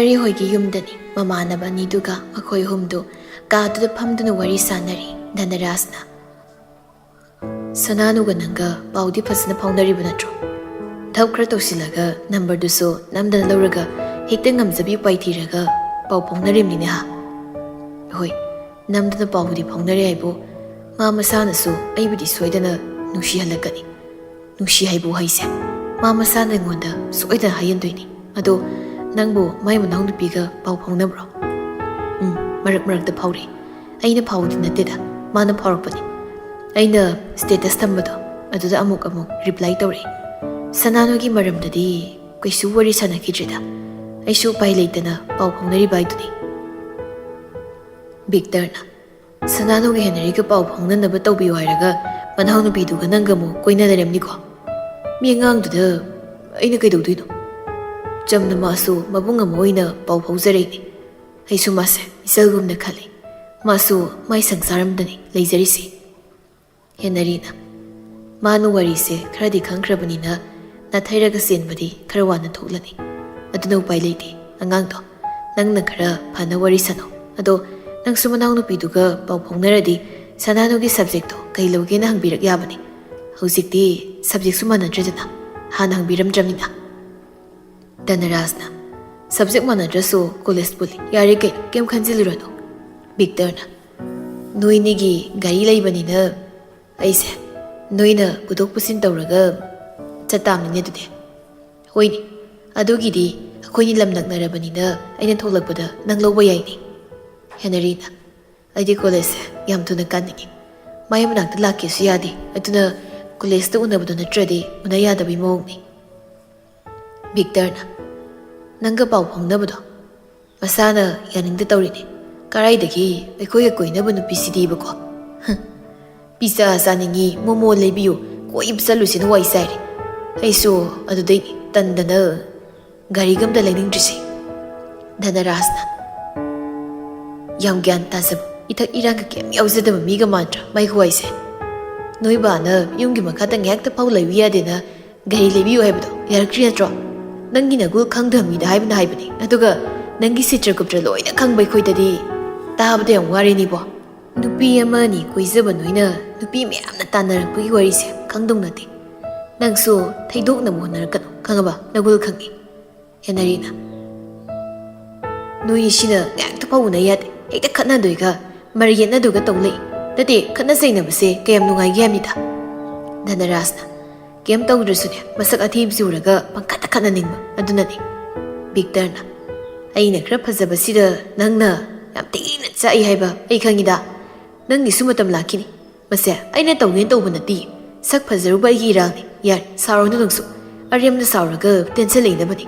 Henry ꯍꯣꯏꯒꯤ ꯌꯨꯝꯗꯅꯤ ꯃꯃꯥꯟꯅꯕ ꯑꯅꯤꯗꯨꯒ ꯃꯈꯣꯏ ꯑꯍꯨꯝꯗꯨ ꯀꯥꯗꯨꯗ ꯐꯝꯗꯨꯅ ꯋꯥꯔꯤ ꯁꯥꯟꯅꯔꯤ ꯙꯅꯔꯥꯖꯅ ꯁꯅꯥꯅꯨꯒ ꯅꯪꯒ ꯄꯥꯎꯗꯤ ꯐꯖꯅ ꯐꯥꯎꯅꯔꯤꯕ ꯅꯠꯇ꯭ꯔꯣ ꯊꯕꯛ ꯈꯔ ꯇꯧꯁꯤꯜꯂꯒ ꯅꯝꯕꯔꯗꯨꯁꯨ ꯅꯝꯗꯅ ꯂꯧꯔꯒ ꯍꯦꯛꯇ ꯉꯝꯖꯕꯤ ꯎꯄꯥꯏ ꯊꯤꯔꯒ ꯄꯥꯎ ꯐꯥꯎꯅꯔꯤꯕꯅꯤꯅꯦ ꯍꯥ ꯍꯣꯏ ꯅꯝꯗꯅ ꯄꯥꯎꯕꯨꯗꯤ ꯐꯥꯎꯅꯔꯦ ꯍꯥꯏꯕꯨ ꯃꯥ ꯃꯁꯥꯅꯁꯨ ꯑꯩꯕꯨꯗꯤ ꯁꯣꯏꯗꯅ ꯅꯨꯡꯁꯤꯍꯜꯂꯛꯀꯅꯤ ꯅꯨꯡꯁꯤ ꯍꯥꯏꯕꯨ ꯍꯩꯁꯦ ꯃꯥ ꯃꯁꯥꯅ ꯑꯩꯉꯣꯟꯗ ꯁꯣꯏꯗꯅ ꯍꯥꯏꯍꯟꯗꯣꯏꯅꯤ ꯑꯗꯣ ꯅꯪꯕꯨ ꯃꯥꯏ ꯃꯅꯥꯎꯅꯨꯄꯤꯒ ꯄꯥꯎ ꯐꯥꯎꯅꯕ꯭ꯔꯣ ꯃꯔꯛ ꯃꯔꯛꯇ ꯐꯥꯎꯔꯛꯏ ꯑꯩꯅ ꯐꯥꯎꯕꯗꯤ ꯅꯠꯇꯦꯗ ꯃꯥꯅ ꯐꯥꯎꯔꯛꯄꯅꯤ ꯑꯩꯅ ꯁ꯭ꯇꯦꯇꯁ ꯊꯝꯕꯗꯣ ꯑꯗꯨꯗ ꯑꯃꯨꯛ ꯔꯤꯄ꯭ꯂꯥꯏ ꯇꯧꯔꯛꯏ ꯁꯅꯥꯅꯨꯒꯤ ꯃꯔꯝꯗꯗꯤ ꯀꯩꯁꯨ ꯋꯥꯔꯤ ꯁꯥꯟꯅꯈꯤꯗ꯭ꯔꯦꯗ ꯑꯩꯁꯨ ꯎꯄꯥꯏ ꯂꯩꯇꯅ ꯄꯥꯎ ꯐꯥꯎꯅꯔꯤꯕ ꯍꯥꯏꯗꯨꯅꯤ ꯚꯤꯛꯇꯔꯅ ꯁꯅꯥꯅꯨꯒ ꯍꯦꯅꯔꯤꯒ ꯄꯥꯎ ꯐꯥꯎꯅꯅꯕ ꯇꯧꯕꯤꯌꯨ ꯍꯥꯏꯔꯒ ꯃꯅꯥꯎꯅꯨꯄꯤꯗꯨꯒ ꯅꯪꯒ ꯑꯃꯨꯛ ꯀꯣꯏꯅ ꯂꯩꯔꯝꯅꯤꯀꯣ ꯃꯤ ꯑꯉꯥꯡꯗꯨꯗ ꯑꯩꯅ ꯀꯩꯗꯧꯗꯣꯏꯅꯣ ꯆꯝꯅ ꯃꯥꯁꯨ ꯃꯕꯨꯡ ꯑꯃ ꯑꯣꯏꯅ ꯄꯥꯎ ꯐꯥꯎꯖꯔꯛꯏꯅꯤ ꯑꯩꯁꯨ ꯃꯥꯁꯦ ꯏꯆꯜꯒꯨꯝꯅ ꯈꯜꯂꯤ ꯃꯥꯁꯨ ꯃꯥꯏ ꯁꯪꯁꯥꯔ ꯑꯃꯗꯅꯤ ꯂꯩꯖꯔꯤꯁꯤ ꯍꯦꯅꯔꯤꯅ ꯃꯥꯅ ꯋꯥꯔꯤꯁꯦ ꯈꯔꯗꯤ ꯈꯪꯈ꯭ꯔꯕꯅꯤꯅ ꯅꯥꯊꯩꯔꯒ ꯆꯦꯟꯕꯗꯤ ꯈꯔ ꯋꯥꯅ ꯊꯣꯛꯂꯅꯤ ꯑꯗꯨꯅ ꯎꯄꯥꯏ ꯂꯩꯇꯦ ꯑꯉꯥꯡꯗꯣ ꯅꯪꯅ ꯈꯔ ꯐꯅ ꯋꯥꯔꯤ ꯁꯥꯟꯅꯧ ꯑꯗꯣ ꯅꯪꯁꯨ ꯃꯅꯥꯎꯅꯨꯄꯤꯗꯨꯒ ꯄꯥꯎ ꯐꯥꯎꯅꯔꯗꯤ ꯁꯅꯥꯅꯨꯒꯤ ꯁꯕꯖꯦꯛꯇꯣ ꯀꯩ ꯂꯧꯒꯦꯅ ꯍꯪꯕꯤꯔꯛ ꯌꯥꯕꯅꯤ ꯍꯧꯖꯤꯛꯇꯤ ꯁꯕꯖꯦꯛꯁꯨ ꯃꯥꯟꯅꯗ꯭ꯔꯦꯗꯅ ꯍꯥꯟꯅ ꯍꯪꯕꯤꯔꯝꯗ꯭ꯔꯕꯅꯤꯅ ꯙꯅꯔꯥꯖꯅ ꯁꯕꯖꯦꯛ ꯃꯥꯟꯅꯗ꯭ꯔꯁꯨ ꯀꯣꯂꯦꯖ ꯄꯨꯜꯂꯤ ꯌꯥꯔꯦ ꯀꯩꯝ ꯈꯟꯖꯤꯜꯂꯨꯔꯅꯨ ꯚꯤꯛꯇꯔꯅ ꯅꯣꯏꯅꯤꯒꯤ ꯒꯥꯔꯤ ꯂꯩꯕꯅꯤꯅ ꯑꯩꯁꯦ ꯅꯣꯏꯅ ꯄꯨꯊꯣꯛ ꯄꯨꯁꯤꯟ ꯇꯧꯔꯒ ꯆꯠꯇꯥꯝꯅꯤꯅꯦ ꯑꯗꯨꯗꯤ ꯍꯣꯏꯅꯦ ꯑꯗꯨꯒꯤꯗꯤ ꯑꯩꯈꯣꯏꯅꯤ ꯂꯝ ꯅꯛꯅꯔꯕꯅꯤꯅ ꯑꯩꯅ ꯊꯣꯛꯂꯛꯄꯗ ꯅꯪ ꯂꯧꯕ ꯌꯥꯏꯅꯤ ꯍꯦꯅꯔꯤꯅ ꯑꯩꯗꯤ ꯀꯣꯂꯦꯖꯁꯦ ꯌꯥꯝ ꯊꯨꯅ ꯀꯥꯅꯤꯡꯉꯤ ꯃꯥꯏ ꯃꯅꯥꯛꯇ ꯂꯥꯛꯀꯦꯁꯨ ꯌꯥꯗꯦ ꯑꯗꯨꯅ ꯀꯣꯂꯦꯖꯇ ꯎꯅꯕꯗꯣ ꯅꯠꯇ꯭ꯔꯗꯤ ꯎꯅ ꯌꯥꯗꯕꯩ ꯃꯑꯣꯡꯅꯤ ꯚꯤꯛꯇꯔꯅ ꯅꯪꯒ ꯄꯥꯎ ꯐꯥꯎꯅꯕꯗꯣ ꯃꯁꯥꯅ ꯌꯥꯅꯤꯡꯗ ꯇꯧꯔꯤꯅꯤ ꯀꯔꯥꯏꯗꯒꯤ ꯑꯩꯈꯣꯏꯒ ꯀꯣꯏꯅꯕ ꯅꯨꯄꯤꯁꯤꯗꯤꯕꯀꯣ ꯄꯤꯖꯥ ꯆꯥꯅꯤꯡꯉꯤ ꯃꯣꯃꯣ ꯂꯩꯕꯤꯌꯨ ꯀꯣꯏꯕ ꯆꯠꯂꯨꯁꯤꯅ ꯋꯥꯏ ꯆꯥꯏꯔꯦ ꯑꯩꯁꯨ ꯑꯗꯨꯗꯩ ꯇꯟꯗꯅ ꯒꯥꯔꯤꯒ ꯑꯝꯇ ꯂꯩꯅꯤꯡꯗ꯭ꯔꯤꯁꯤ ꯙꯅꯔꯥꯖꯅ ꯌꯥꯝ ꯒ꯭ꯌꯥꯟ ꯇꯥꯖꯕ ꯏꯊꯛ ꯏꯔꯥꯡꯒ ꯀꯩꯝ ꯌꯥꯎꯖꯗꯕ ꯃꯤꯒ ꯃꯥꯟꯗ꯭ꯔꯥ ꯃꯥꯏ ꯍꯨꯋꯥꯏꯁꯦ ꯅꯣꯏ ꯕꯥꯅ ꯌꯨꯝꯒꯤ ꯃꯈꯥꯗ ꯉꯥꯏꯍꯥꯛꯇ ꯐꯥꯎ ꯂꯩꯕ ꯌꯥꯗꯦꯅ ꯒꯥꯔꯤ ꯂꯩꯕꯤꯌꯨ ꯍꯥꯏꯕꯗꯣ ꯌꯥꯔꯛꯇ꯭ꯔꯤ ꯅꯠꯇ꯭ꯔꯣ ꯅꯪꯒꯤ ꯅꯒꯨꯜ ꯈꯪꯗꯕ ꯃꯤꯗ ꯍꯥꯏꯕꯅꯤ ꯑꯗꯨꯒ ꯅꯪꯒꯤ ꯁꯤꯇ꯭ꯔ ꯀꯨꯞꯇ꯭ꯔ ꯂꯣꯏꯅ ꯈꯪꯕ ꯑꯩꯈꯣꯏꯗꯗꯤ ꯇꯥꯕꯗ ꯌꯥꯝ ꯋꯥꯔꯤꯅꯤꯕꯣ ꯅꯨꯄꯤ ꯑꯃ ꯑꯅꯤ ꯀꯣꯏꯖꯕ ꯅꯣꯏꯅ ꯅꯨꯄꯤ ꯃꯌꯥꯝꯅ ꯇꯥꯟꯅꯔꯛꯄꯒꯤ ꯋꯥꯔꯤꯁꯦ ꯈꯪꯗꯧ ꯅꯠꯇꯦ ꯅꯪꯁꯨ ꯊꯩꯗꯣꯛꯅꯕ ꯍꯣꯠꯅꯔꯛꯀꯅꯨ ꯈꯪꯉꯕ ꯅꯒꯨꯜ ꯈꯪꯉꯤ ꯍꯦꯅꯔꯤꯅ ꯅꯣꯏ ꯁꯤꯅ ꯉꯥꯏꯍꯥꯛꯇ ꯐꯥꯎ ꯎꯅ ꯌꯥꯗꯦ ꯍꯦꯛꯇ ꯈꯠꯅꯗꯣꯏꯒ ꯃꯔꯩ ꯌꯦꯠꯅꯗꯣꯏꯒ ꯇꯧ ꯂꯩ ꯅꯠꯇꯦ ꯈꯠꯅ ꯆꯩꯅꯕꯁꯦ ꯀꯌꯥꯝ ꯅꯨꯡꯉꯥꯏꯒꯦ ꯍꯥꯏꯕꯅꯤꯗ ꯙꯅꯔꯥꯖꯅ ꯀꯩꯝ ꯇꯧꯗ꯭ꯔꯁꯨꯅꯦ ꯃꯁꯛ ꯑꯊꯤꯕꯁꯤ ꯎꯔꯒ ꯄꯪꯈꯠꯇ ꯈꯠꯅꯅꯤꯡꯕ ꯑꯗꯨꯅꯅꯤ ꯚꯤꯛꯇꯔꯅ ꯑꯩꯅ ꯈꯔ ꯐꯖꯕꯁꯤꯗ ꯅꯪꯅ ꯌꯥꯝ ꯊꯤꯅ ꯆꯥꯛꯏ ꯍꯥꯏꯕ ꯑꯩ ꯈꯪꯉꯤꯗ ꯅꯪꯒꯤꯁꯨ ꯃꯇꯝ ꯂꯥꯛꯈꯤꯅꯤ ꯃꯁꯦ ꯑꯩꯅ ꯇꯧꯒꯦꯅ ꯇꯧꯕ ꯅꯠꯇꯦ ꯁꯛ ꯐꯖꯔꯨꯕ ꯑꯩꯒꯤ ꯏꯔꯥꯜꯅꯤ ꯌꯥꯔꯦ ꯁꯥꯎꯔꯅꯨ ꯅꯪꯁꯨ ꯑꯔꯦꯝꯅ ꯁꯥꯎꯔꯒ ꯇꯦꯟꯁꯟ ꯂꯩꯅꯕꯅꯤ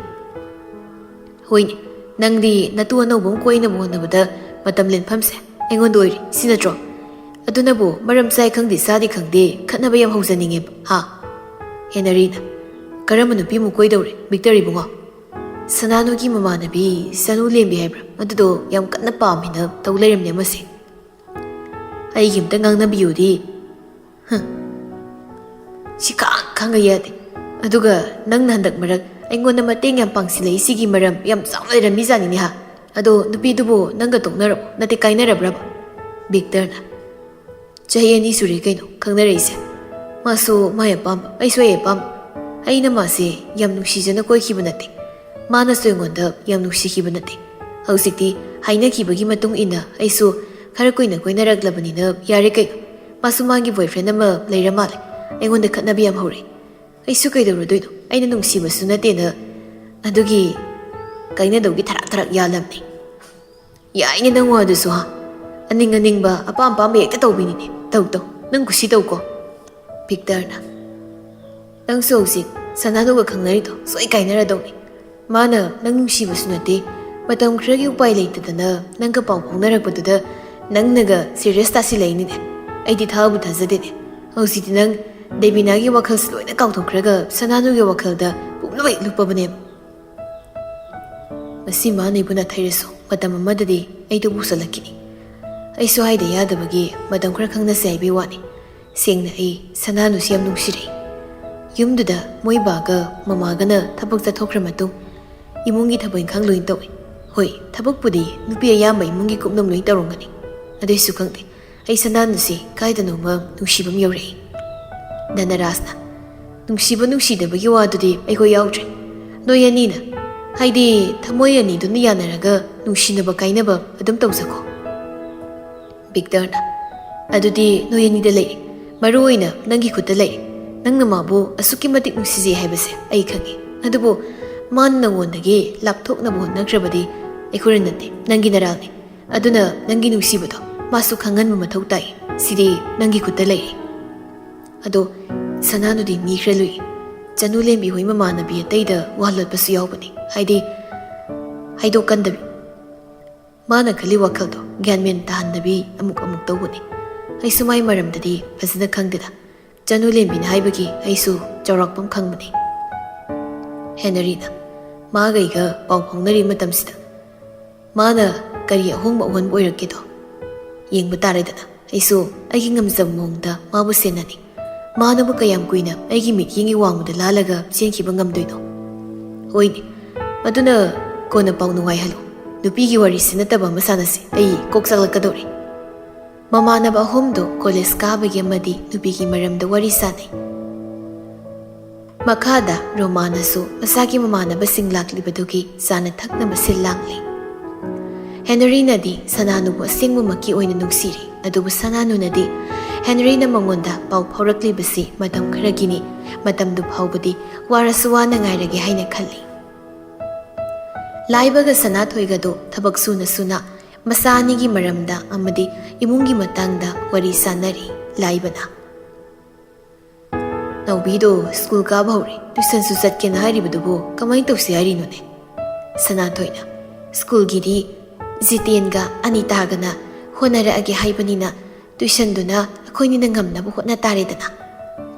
ꯍꯣꯏꯅꯦ ꯅꯪꯗꯤ ꯅꯇꯨ ꯑꯅꯧꯕ ꯑꯃ ꯀꯣꯏꯅꯕ ꯍꯣꯠꯅꯕꯗ ꯃꯇꯝ ꯂꯦꯟꯐꯝꯁꯦ ꯑꯩꯉꯣꯟꯗ ꯑꯣꯏꯔꯤ ꯁꯤ ꯅꯠꯇ꯭ꯔꯣ ꯑꯗꯨꯅꯕꯨ ꯃꯔꯝ ꯆꯥꯏ ꯈꯪꯗꯦ ꯆꯥꯗꯤ ꯈꯪꯗꯦ ꯈꯠꯅꯕ ꯌꯥꯝ ꯍꯧꯖꯅꯤꯡꯉꯦꯕ ꯍꯥ ꯍꯦꯅꯔꯤꯅ ꯀꯔꯝꯕ ꯅꯨꯄꯤꯃꯨꯛ ꯀꯣꯏꯗꯧꯔꯦ ꯚꯤꯛꯇꯔ ꯏꯕꯨꯡꯉꯣ ꯁꯅꯥꯅꯨꯒꯤ ꯃꯃꯥꯟꯅꯕꯤ ꯆꯅꯨ ꯂꯦꯝꯕꯤ ꯍꯥꯏꯕ꯭ꯔꯥ ꯑꯗꯨꯗꯣ ꯌꯥꯝ ꯀꯟꯅ ꯄꯥꯝꯃꯦꯅ ꯇꯧ ꯂꯩꯔꯝꯅꯦ ꯑꯃꯁꯦ ꯑꯩꯒꯤ ꯑꯝꯇ ꯉꯥꯡꯅꯕꯤꯌꯨꯗꯤ ꯁꯤ ꯈꯪꯉ ꯌꯥꯗꯦ ꯑꯗꯨꯒ ꯅꯪꯅ ꯍꯟꯗꯛ ꯃꯔꯛ ꯑꯩꯉꯣꯟꯗ ꯃꯇꯦꯡ ꯌꯥꯝ ꯄꯥꯡꯁꯤꯜꯂꯛꯏ ꯁꯤꯒꯤ ꯃꯔꯝ ꯌꯥꯝ ꯆꯥꯎꯅ ꯂꯩꯔꯝꯃꯤꯖꯥꯠꯅꯤꯅꯦ ꯍꯥ ꯑꯗꯣ ꯅꯨꯄꯤꯗꯨꯕꯨ ꯅꯪꯒ ꯇꯣꯛꯅꯔꯕꯣ ꯅꯠꯇꯦ ꯀꯥꯏꯅꯔꯕ꯭ꯔꯕ ꯚꯤꯛꯇꯔꯅ ꯆꯍꯤ 2 ꯁꯨꯔꯦ ꯀꯩꯅꯣ ꯈꯪꯅꯔꯛꯏꯁꯦ ꯃꯥꯁꯨ ꯃꯥꯏ ꯑꯄꯥꯝꯕ ꯑꯩꯁꯨ ꯑꯩ ꯑꯄꯥꯝꯕ ꯑꯩꯅ ꯃꯥꯁꯦ ꯌꯥꯝ ꯅꯨꯡꯁꯤꯖꯅ ꯀꯣꯏꯈꯤꯕ ꯅꯠꯇꯦ ꯃꯥꯅꯁꯨ ꯑꯩꯉꯣꯟꯗ ꯌꯥꯝ ꯅꯨꯡꯁꯤꯈꯤꯕ ꯅꯠꯇꯦ ꯍꯧꯖꯤꯛꯇꯤ ꯍꯥꯏꯅꯈꯤꯕꯒꯤ ꯃꯇꯨꯡ ꯏꯟꯅ ꯑꯩꯁꯨ ꯈꯔ ꯀꯨꯏꯅ ꯀꯣꯏꯅꯔꯛꯂꯕꯅꯤꯅ ꯌꯥꯔꯦ ꯀꯩꯅꯣ ꯃꯥꯁꯨ ꯃꯥꯒꯤ ꯕꯣꯏꯐ꯭ꯔꯦꯟ ꯑꯃ ꯂꯩꯔ ꯃꯥꯜꯂꯦ ꯑꯩꯉꯣꯟꯗ ꯈꯠꯅꯕ ꯌꯥꯝ ꯍꯧꯔꯦ ꯑꯩꯁꯨ ꯀꯩꯗꯧꯔꯗꯣꯏꯅꯣ ꯑꯩꯅ ꯅꯨꯡꯁꯤꯕꯁꯨ ꯅꯠꯇꯦꯅ ꯑꯗꯨꯒꯤ ꯀꯥꯏꯅꯗꯧꯒꯤ ꯊꯔꯥꯛ ꯌꯥꯜꯂꯝꯅꯤ ꯌꯥꯏꯅꯦ ꯅꯪ ꯋꯥꯗꯨꯁꯨ ꯍꯥ ꯑꯅꯤꯡꯕ ꯑꯄꯥꯝꯕ ꯍꯦꯛꯇ ꯇꯧꯕꯤꯅꯤꯅꯦ ꯇꯧ ꯅꯪ ꯈꯨꯁꯤ ꯇꯧꯀꯣ ꯚꯤꯛꯇꯔꯅ ꯅꯪꯁꯨ ꯍꯧꯖꯤꯛ ꯁꯅꯥꯅꯨꯒ ꯈꯪꯅꯔꯤꯗꯣ ꯁꯣꯏ ꯀꯥꯏꯅꯔꯗꯧꯅꯤ ꯃꯥꯅ ꯅꯪ ꯅꯨꯡꯁꯤꯕꯁꯨ ꯅꯠꯇꯦ ꯃꯇꯝ ꯈꯔꯒꯤ ꯎꯄꯥꯏ ꯂꯩꯇꯗꯅ ꯅꯪꯒ ꯄꯥꯎ ꯐꯥꯎꯅꯔꯛꯄꯗꯨꯗ ꯅꯪꯅꯒ ꯁꯤꯔꯤꯌꯁ ꯇꯥꯁꯤꯜꯂꯛꯏꯅꯤꯅꯦ ꯑꯩꯗꯤ ꯊꯥꯕꯨ ꯊꯥꯖꯗꯦꯅꯦ ꯍꯧꯖꯤꯛꯇꯤ ꯅꯪ ꯗꯦꯕꯤꯅꯥꯒꯤ ꯋꯥꯈꯜꯁꯤ ꯂꯣꯏꯅ ꯀꯥꯎꯊꯣꯛꯈ꯭ꯔꯒ ꯁꯅꯥꯅꯨꯒꯤ ꯋꯥꯈꯜꯗ ꯄꯨꯝꯅꯃꯛ ꯍꯦꯛ ꯂꯨꯞꯄꯕꯅꯦꯕ ꯃꯁꯤ ꯃꯥꯅ ꯑꯩꯕꯨ ꯅꯥꯊꯩꯔꯁꯨ ꯃꯇꯝ ꯑꯃꯗꯗꯤ ꯑꯩꯗꯨ ꯄꯨꯁꯜꯂꯛꯈꯤꯅꯤ ꯑꯩꯁꯨ ꯍꯥꯏꯗ ꯌꯥꯗꯕꯒꯤ ꯃꯇꯝ ꯈꯔ ꯈꯪꯅꯁꯦ ꯍꯥꯏꯕꯩ ꯋꯥꯅꯤ ꯁꯦꯡꯅ ꯑꯩ ꯁꯅꯥꯅꯨꯁꯤ ꯌꯥꯝ ꯅꯨꯡꯁꯤꯔꯛꯏ ꯌꯨꯝꯗꯨꯗ ꯃꯣꯏ ꯕꯥꯒ ꯃꯃꯥꯒꯅ ꯊꯕꯛ ꯆꯠꯊꯣꯛꯈ꯭ꯔ ꯃꯇꯨꯡ ꯏꯃꯨꯡꯒꯤ ꯊꯕꯛ ꯏꯪꯈꯥꯡ ꯂꯣꯏꯅ ꯇꯧꯏ ꯍꯣꯏ ꯊꯕꯛꯄꯨꯗꯤ ꯅꯨꯄꯤ ꯑꯌꯥꯝꯕ ꯏꯃꯨꯡꯒꯤ ꯀꯨꯞꯅꯣꯝ ꯂꯣꯏ ꯇꯧꯔꯝꯒꯅꯤ ꯑꯗꯨꯏꯁꯨ ꯈꯪꯗꯦ ꯑꯩ ꯁꯅꯥꯅꯨꯁꯤ ꯀꯥꯏꯗꯅꯣꯃ ꯅꯨꯡꯁꯤꯕꯝ ꯌꯧꯔꯛꯏ ꯙꯅꯔꯥꯖꯅ ꯅꯨꯡꯁꯤꯕ ꯅꯨꯡꯁꯤꯗꯕꯒꯤ ꯋꯥꯗꯨꯗꯤ ꯑꯩꯈꯣꯏ ꯌꯥꯎꯗ꯭ꯔꯦ ꯅꯣꯏ ꯑꯅꯤꯅ ꯍꯥꯏꯗꯤ ꯊꯃꯣꯏ ꯑꯅꯤꯗꯨꯅ ꯌꯥꯅꯔꯒ ꯅꯨꯡꯁꯤꯅꯕ ꯀꯥꯏꯅꯕ ꯑꯗꯨꯝ ꯇꯧꯖꯀꯣ ꯚꯤꯛꯇꯔꯅ ꯑꯗꯨꯗꯤ ꯅꯣꯏ ꯑꯅꯤꯗ ꯂꯩꯔꯦ ꯃꯔꯨ ꯑꯣꯏꯅ ꯅꯪꯒꯤ ꯈꯨꯠꯇ ꯂꯩꯔꯦ ꯅꯪꯅ ꯃꯥꯕꯨ ꯑꯁꯨꯛꯀꯤ ꯃꯇꯤꯛ ꯅꯨꯡꯁꯤꯖꯩ ꯍꯥꯏꯕꯁꯦ ꯑꯩ ꯈꯪꯉꯤ ꯑꯗꯨꯕꯨ ꯃꯥꯅ ꯅꯉꯣꯟꯗꯒꯤ ꯂꯥꯞꯊꯣꯛꯅꯕ ꯍꯣꯠꯅꯈ꯭ꯔꯕꯗꯤ ꯑꯩꯈꯣꯏꯅ ꯅꯠꯇꯦ ꯅꯪꯒꯤ ꯅꯔꯥꯜꯅꯤ ꯑꯗꯨꯅ ꯅꯪꯒꯤ ꯅꯨꯡꯁꯤꯕꯗꯣ ꯃꯥꯁꯨ ꯈꯪꯍꯟꯕ ꯃꯊꯧ ꯇꯥꯏ ꯁꯤꯗꯤ ꯅꯪꯒꯤ ꯈꯨꯠꯇ ꯂꯩꯔꯦ ꯑꯗꯣ ꯁꯅꯥꯅꯨꯗꯤ ꯃꯤ ꯈꯔ ꯂꯨꯏ ꯆꯅꯨ ꯂꯦꯝꯕꯤ ꯍꯣꯏ ꯃꯃꯥꯟꯅꯕꯤ ꯑꯇꯩꯗ ꯋꯥ ꯂꯣꯠꯄꯁꯨ ꯌꯥꯎꯕꯅꯤ ꯍꯥꯏꯗꯤ ꯍꯥꯏꯗꯣꯛꯀꯟꯗꯕꯤ ꯃꯥꯅ ꯈꯜꯂꯤ ꯋꯥꯈꯜꯗꯣ ꯒ꯭ꯌꯥꯟ ꯃꯦꯟ ꯇꯥꯍꯟꯗꯕꯤ ꯑꯃꯨꯛ ꯇꯧꯕꯅꯤ ꯑꯩꯁꯨ ꯃꯥꯏ ꯃꯔꯝꯗꯗꯤ ꯐꯖꯅ ꯈꯪꯗꯦꯗ ꯆꯅꯨ ꯂꯦꯝꯕꯤꯅ ꯍꯥꯏꯕꯒꯤ ꯑꯩꯁꯨ ꯆꯥꯎꯔꯥꯛꯄꯝ ꯈꯪꯕꯅꯤ ꯍꯦꯅꯔꯤꯅ ꯃꯥꯒꯩꯒ ꯄꯥꯎ ꯐꯥꯎꯅꯔꯤ ꯃꯇꯝꯁꯤꯗ ꯃꯥꯅ ꯀꯔꯤ ꯑꯍꯣꯡꯕ ꯑꯍꯣꯟꯕ ꯑꯣꯏꯔꯛꯀꯦꯗꯣ ꯌꯦꯡꯕ ꯇꯥꯔꯦꯗꯅ ꯑꯩꯁꯨ ꯑꯩꯒꯤ ꯉꯝꯖꯕ ꯃꯑꯣꯡꯗ ꯃꯥꯕꯨ ꯁꯦꯟꯅꯅꯤ ꯃꯥꯅꯕꯨ ꯀꯌꯥꯝ ꯀꯨꯏꯅ ꯑꯩꯒꯤ ꯃꯤꯠꯌꯦꯡꯒꯤ ꯋꯥꯡꯃꯗ ꯂꯥꯜꯂꯒ ꯆꯦꯟꯈꯤꯕ ꯉꯝꯗꯣꯏꯅꯣ ꯍꯣꯏꯅꯦ ꯑꯗꯨꯅ ꯀꯣꯟꯅ ꯄꯥꯎ ꯅꯨꯡꯉꯥꯏꯍꯜꯂꯨ ꯅꯨꯄꯤꯒꯤ ꯋꯥꯔꯤꯁꯤ ꯅꯠꯇꯕ ꯑꯃ ꯁꯥꯟꯅꯁꯤ ꯑꯩ ꯀꯣꯛ ꯆꯥꯛꯂꯛꯀꯗꯧꯔꯤ ꯃꯃꯥꯟꯅꯕ ꯑꯍꯨꯝꯗꯣ ꯀꯣꯂꯦꯖ ꯀꯥꯕꯒꯤ ꯑꯃꯗꯤ ꯅꯨꯄꯤꯒꯤ ꯃꯔꯝꯗ ꯋꯥꯔꯤ ꯁꯥꯟꯅꯩ ꯃꯈꯥꯗ ꯔꯣꯃꯥꯅꯁꯨ ꯃꯁꯥꯒꯤ ꯃꯃꯥꯟꯅꯕꯁꯤꯡ ꯂꯥꯛꯂꯤꯕꯗꯨꯒꯤ ꯆꯥꯅ ꯊꯛꯅꯕ ꯁꯤꯜ ꯂꯥꯡꯂꯤ ꯍꯦꯅꯔꯤꯅꯗꯤ ꯁꯅꯥꯅꯨꯕꯨ ꯑꯁꯦꯡꯕꯃꯛꯀꯤ ꯑꯣꯏꯅ ꯅꯨꯡꯁꯤꯔꯤ ꯑꯗꯨꯕꯨ ꯁꯅꯥꯅꯨꯅꯗꯤ ꯍꯦꯅꯔꯤꯅ ꯃꯉꯣꯟꯗ ꯄꯥꯎ ꯐꯥꯎꯔꯛꯂꯤꯕꯁꯤ ꯃꯇꯝ ꯈꯔꯒꯤꯅꯤ ꯃꯇꯝꯗꯨ ꯐꯥꯎꯕꯗꯤ ꯋꯥꯔꯁꯨ ꯋꯥꯅ ꯉꯥꯏꯔꯒꯦ ꯍꯥꯏꯅ ꯈꯜꯂꯤ ꯂꯥꯏꯕꯒ ꯁꯅꯥꯊꯣꯏꯒꯗꯣ ꯊꯕꯛ ꯁꯨꯅ ꯁꯨꯅ ꯃꯆꯥ ꯑꯅꯤꯒꯤ ꯃꯔꯝꯗ ꯑꯃꯗꯤ ꯏꯃꯨꯡꯒꯤ ꯃꯇꯥꯡꯗ ꯋꯥꯔꯤ ꯁꯥꯟꯅꯔꯤ ꯂꯥꯏꯕꯅ ꯅꯥꯎꯕꯤꯗꯣ ꯁ꯭ꯀꯨꯜ ꯀꯥꯕ ꯍꯧꯔꯦ ꯇ꯭ꯌꯨꯁꯟꯁꯨ ꯆꯠꯀꯦꯅ ꯍꯥꯏꯔꯤꯕꯗꯨꯕꯨ ꯀꯃꯥꯏꯅ ꯇꯧꯁꯤ ꯍꯥꯏꯔꯤꯅꯣꯅꯦ ꯁꯅꯥꯊꯣꯏꯅ ꯁ꯭ꯀꯨꯜꯒꯤꯗꯤ ꯖꯤꯇꯦꯟꯒ ꯑꯅꯤꯇꯥꯒꯅ ꯍꯣꯠꯅꯔꯛꯑꯒꯦ ꯍꯥꯏꯕꯅꯤꯅ ꯇ꯭ꯌꯨꯁꯟꯗꯨꯅ ꯑꯩꯈꯣꯏꯅꯤꯅ ꯉꯝꯅꯕ ꯍꯣꯠꯅ ꯇꯥꯔꯦꯗꯅ